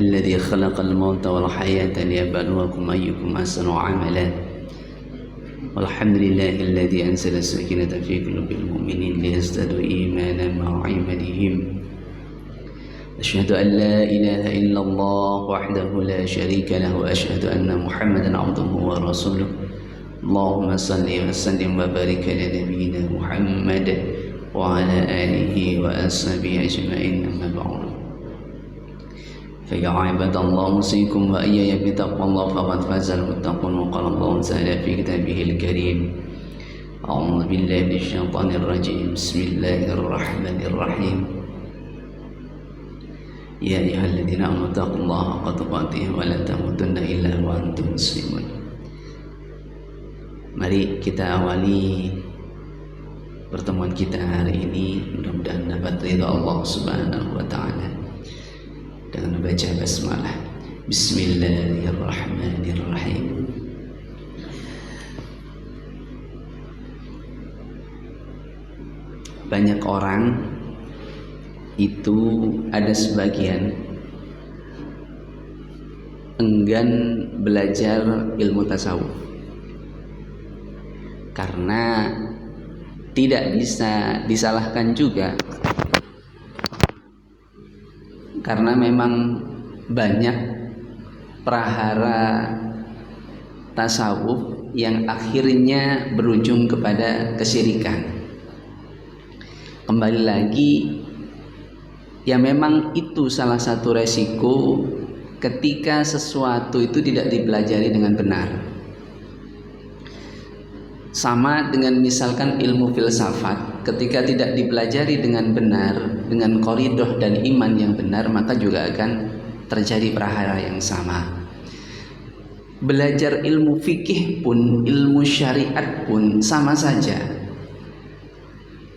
الذي خلق الموت والحياة ليبلوكم أيكم أحسن عملا والحمد لله الذي أنزل السكينة في قلوب المؤمنين ليزدادوا إيمانا مع إيمانهم أشهد أن لا إله إلا الله وحده لا شريك له وأشهد أن محمدا عبده ورسوله اللهم صل وسلم وبارك على نبينا محمد وعلى آله وأصحابه أجمعين أما بعد فيا عباد الله أوصيكم وإياي بتقوى الله فقد فاز المتقون وقال الله تعالى في كتابه الكريم أعوذ بالله من الشيطان الرجيم بسم الله الرحمن الرحيم يا أيها الذين آمنوا اتقوا الله حق تقاته ولا تموتن إلا وأنتم مسلمون. Mari kita awali pertemuan kita hari ini, mudah-mudahan dapat ridha Allah Subhanahu wa taala dengan membaca basmalah. Bismillahirrahmanirrahim. Banyak orang itu ada sebagian enggan belajar ilmu tasawuf karena tidak bisa disalahkan juga, karena memang banyak prahara tasawuf yang akhirnya berujung kepada kesyirikan. Kembali lagi, ya memang itu salah satu resiko ketika sesuatu itu tidak dipelajari dengan benar. Sama dengan misalkan ilmu filsafat, ketika tidak dipelajari dengan benar, dengan qoridoh dan iman yang benar, maka juga akan terjadi prahara yang sama. Belajar ilmu fikih pun, ilmu syariat pun sama saja.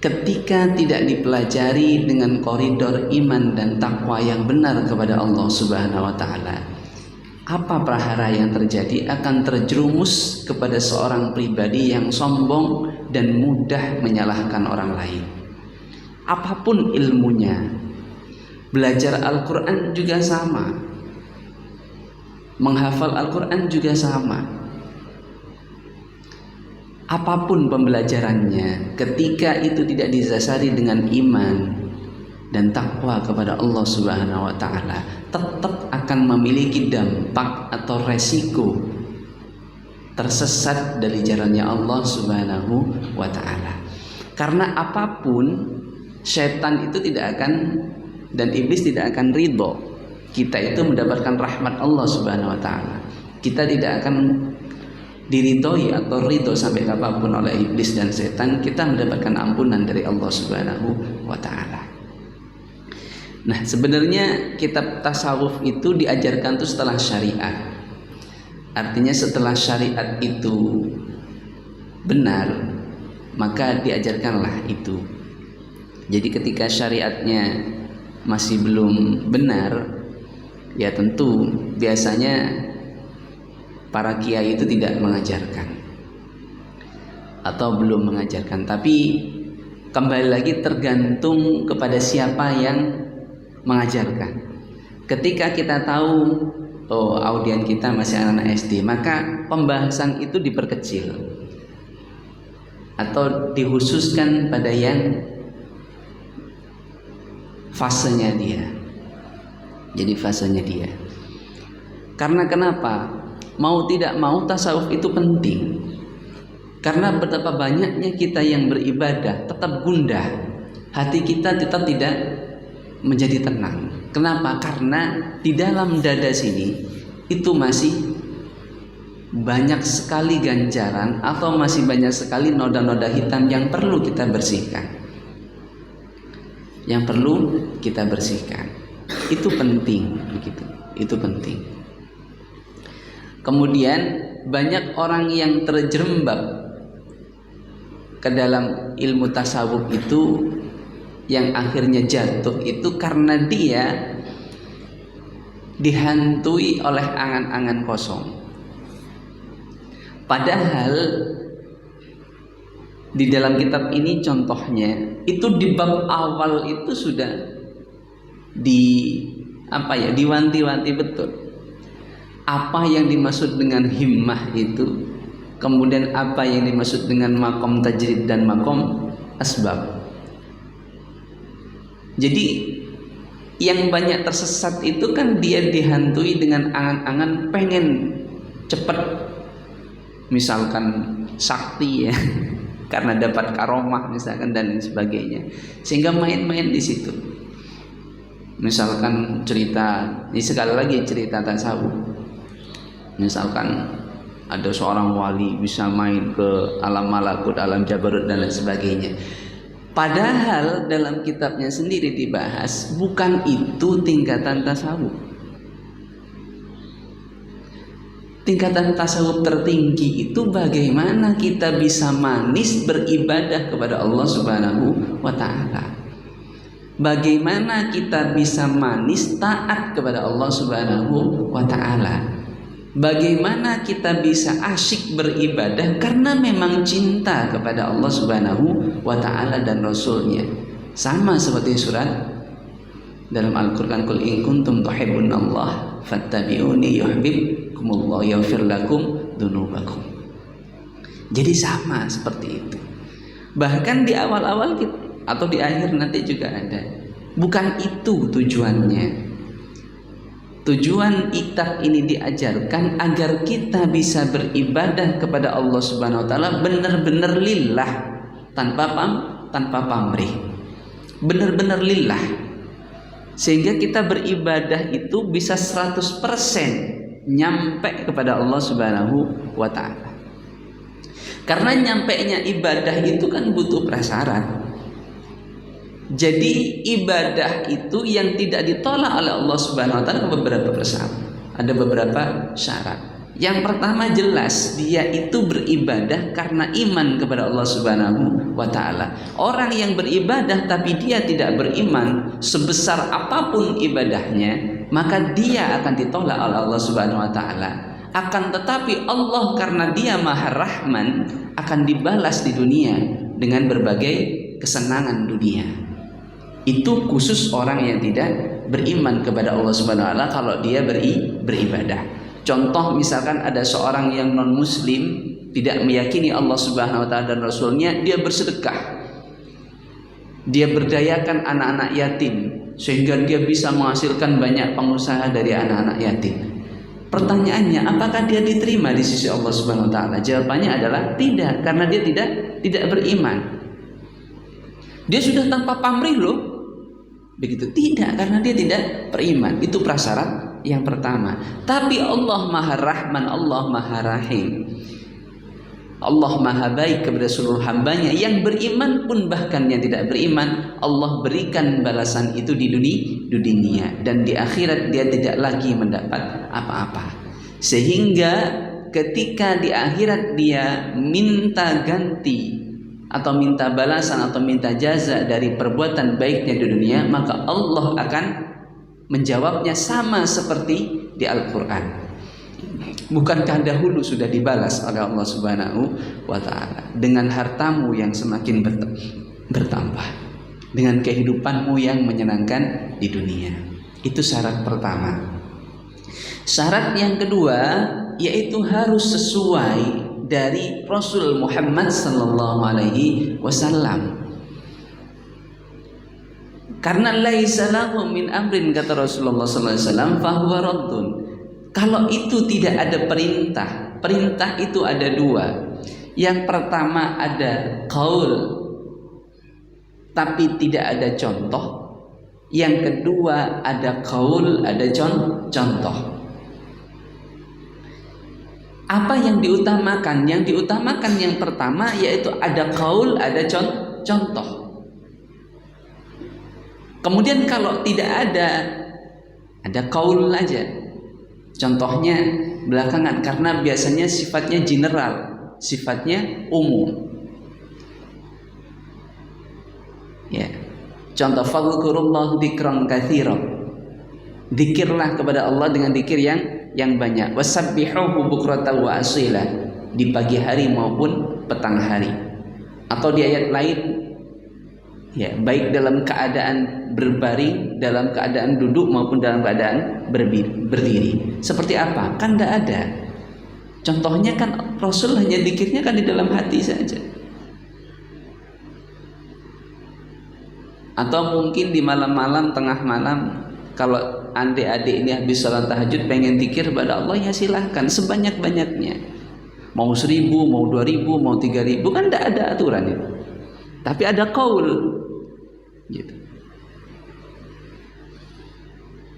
Ketika tidak dipelajari dengan koridor iman dan takwa yang benar kepada Allah Subhanahu wa taala, apa prahara yang terjadi? Akan terjerumus kepada seorang pribadi yang sombong dan mudah menyalahkan orang lain. Apapun ilmunya, belajar Al-Quran juga sama, menghafal Al-Quran juga sama. Apapun pembelajarannya, ketika itu tidak didasari dengan iman dan takwa kepada Allah Subhanahu wa taala, tetap akan memiliki dampak atau resiko tersesat dari jalannya Allah Subhanahu wa taala. Karena apapun, setan itu tidak akan dan iblis tidak akan ridho kita itu mendapatkan rahmat Allah Subhanahu wa taala. Kita tidak akan diridhoi atau ridho sampai apapun oleh iblis dan setan. Kita mendapatkan ampunan dari Allah Subhanahu wa taala. Nah, sebenarnya kitab tasawuf itu diajarkan itu setelah syariat. Artinya setelah syariat itu benar, maka diajarkanlah itu. Jadi ketika syariatnya masih belum benar, ya tentu biasanya para kiai itu tidak mengajarkan atau belum mengajarkan. Tapi kembali lagi tergantung kepada siapa yang mengajarkan. Ketika kita tahu audien kita masih anak-anak SD, maka pembahasan itu diperkecil atau dikhususkan pada yang fasenya dia. Jadi fasenya dia. Karena kenapa? Mau tidak mau tasawuf itu penting. Karena betapa banyaknya kita yang beribadah tetap gundah, hati kita tetap tidak menjadi tenang. Kenapa? Karena di dalam dada sini itu masih banyak sekali ganjaran atau masih banyak sekali noda-noda hitam yang perlu kita bersihkan. Yang perlu kita bersihkan. Itu penting, begitu. Itu penting. Kemudian banyak orang yang terjerembab ke dalam ilmu tasawuf itu, yang akhirnya jatuh itu karena dia dihantui oleh angan-angan kosong. Padahal di dalam kitab ini contohnya itu di bab awal itu sudah diwanti-wanti betul apa yang dimaksud dengan himmah itu, kemudian apa yang dimaksud dengan makom tajrid dan makom asbab. Jadi yang banyak tersesat itu kan dia dihantui dengan angan-angan pengen cepat, misalkan sakti ya, karena dapat karomah misalkan dan lain sebagainya, sehingga main-main di situ. Misalkan cerita, ini sekali lagi cerita tasawuf. Misalkan ada seorang wali bisa main ke alam malakut, alam jabarut dan lain sebagainya. Padahal dalam kitabnya sendiri dibahas bukan itu tingkatan tasawuf. Tingkatan tasawuf tertinggi itu bagaimana kita bisa manis beribadah kepada Allah Subhanahu wa Ta'ala. Bagaimana kita bisa manis taat kepada Allah Subhanahu wa Ta'ala. Bagaimana kita bisa asyik beribadah karena memang cinta kepada Allah Subhanahu wa Ta'ala dan Rasulnya. Sama seperti surat dalam Al-Quran, Qul in kuntum tuhibbunallah fattabi'uni yuhibbukumullah yaghfir lakum dzunubakum. Jadi sama seperti itu. Bahkan di awal-awal kita atau di akhir nanti juga ada. Bukan itu tujuannya. Tujuan kitab ini diajarkan agar kita bisa beribadah kepada Allah Subhanahu wa Ta'ala benar-benar lillah, tanpa pamrih. Benar-benar lillah. Sehingga kita beribadah itu bisa 100% nyampe kepada Allah Subhanahu wa Ta'ala. Karena nyampenya ibadah itu kan butuh prasyarat. Jadi ibadah itu yang tidak ditolak oleh Allah Subhanahu wa Ta'ala beberapa persyarat. Ada beberapa syarat. Yang pertama jelas dia itu beribadah karena iman kepada Allah Subhanahu wa Ta'ala. Orang yang beribadah tapi dia tidak beriman sebesar apapun ibadahnya, maka dia akan ditolak oleh Allah Subhanahu wa Ta'ala. Akan tetapi Allah karena dia Maha Rahman akan dibalas di dunia dengan berbagai kesenangan dunia. Itu khusus orang yang tidak beriman kepada Allah Subhanahu wa Ta'ala kalau dia beribadah. Contoh misalkan ada seorang yang non muslim tidak meyakini Allah Subhanahu wa Ta'ala dan Rasulnya, dia bersedekah, dia berdayakan anak-anak yatim sehingga dia bisa menghasilkan banyak pengusaha dari anak-anak yatim. Pertanyaannya, apakah dia diterima di sisi Allah Subhanahu wa Ta'ala? Jawabannya adalah tidak, karena dia tidak beriman. Dia sudah tanpa pamrih loh. Begitu, tidak, karena dia tidak beriman. Itu prasyarat yang pertama. Tapi Allah Maha Rahman, Allah Maha Rahim, Allah Maha baik kepada seluruh hambanya. Yang beriman pun bahkan yang tidak beriman, Allah berikan balasan itu di dunia, dan di akhirat dia tidak lagi mendapat apa-apa. Sehingga ketika di akhirat dia minta ganti atau minta balasan atau minta jaza dari perbuatan baiknya di dunia, maka Allah akan menjawabnya sama seperti di Al-Quran. Bukankah dahulu sudah dibalas oleh Allah Subhanahu wa Ta'ala dengan hartamu yang semakin bertambah, dengan kehidupanmu yang menyenangkan di dunia? Itu syarat pertama. Syarat yang kedua yaitu harus sesuai dari Rasul Muhammad sallallahu alaihi wasallam. Karena laisa lahu min amrin, kata Rasulullah sallallahu alaihi wasallam, fahuwa raddun. Kalau itu tidak ada perintah itu ada dua. Yang pertama ada qaul tapi tidak ada contoh. Yang kedua ada qaul, ada contoh. Apa yang diutamakan? Yang diutamakan yang pertama yaitu ada qaul, ada contoh. Kemudian kalau tidak ada qaul aja, contohnya belakangan, karena biasanya sifatnya general, sifatnya umum. Ya. Contoh, fadhkurullah dzikran katsiran. Zikirlah kepada Allah dengan zikir yang banyak. Wasabbihuhu bukratan wa asila, di pagi hari maupun petang hari. Atau di ayat lain, Ya, baik dalam keadaan berbaring, dalam keadaan duduk maupun dalam keadaan berdiri. Seperti apa? Kan tidak ada. Contohnya kan Rasul hanya zikirnya kan di dalam hati saja. Atau mungkin di malam-malam, tengah malam, kalau adik-adik ini habis sholat tahajud pengen zikir kepada Allah, ya silahkan sebanyak-banyaknya. Mau 1000, mau 2000, mau 3000, kan tidak ada aturan itu. Tapi ada qaul. Gitu.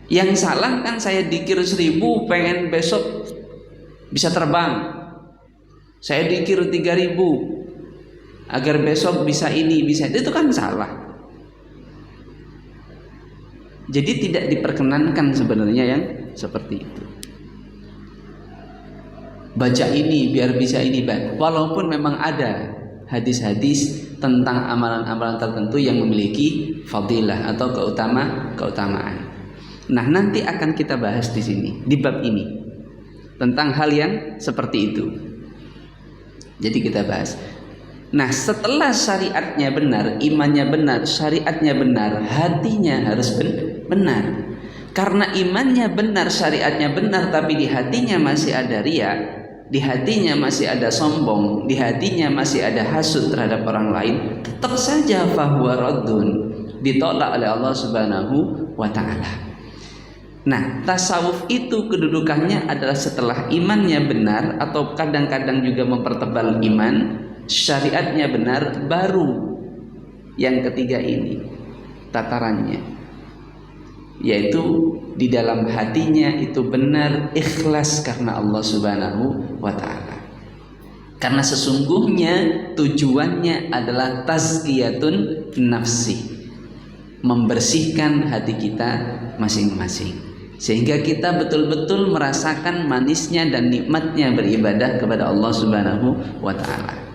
Yang salah kan saya dikir 1000 pengen besok bisa terbang, saya dikir 3000 agar besok bisa ini bisa itu kan salah. Jadi tidak diperkenankan sebenarnya yang seperti itu. Baca ini biar bisa ini, walaupun memang ada hadis-hadis tentang amalan-amalan tertentu yang memiliki fadilah atau keutamaan. Nah, nanti akan kita bahas di sini di bab ini tentang hal yang seperti itu. Jadi kita bahas. Nah, setelah syariatnya benar, imannya benar, syariatnya benar, hatinya harus benar. Karena imannya benar, syariatnya benar, tapi di hatinya masih ada riya, di hatinya masih ada sombong, di hatinya masih ada hasud terhadap orang lain, tetap saja fahuwa raddun, ditolak oleh Allah Subhanahu wa ta'ala. Nah, tasawuf itu kedudukannya adalah setelah imannya benar, atau kadang-kadang juga mempertebal iman, syariatnya benar, baru yang ketiga ini tatarannya, yaitu di dalam hatinya itu benar ikhlas karena Allah Subhanahu wa ta'ala. Karena sesungguhnya tujuannya adalah tazkiyatun nafsi, membersihkan hati kita masing-masing, sehingga kita betul-betul merasakan manisnya dan nikmatnya beribadah kepada Allah Subhanahu wa ta'ala.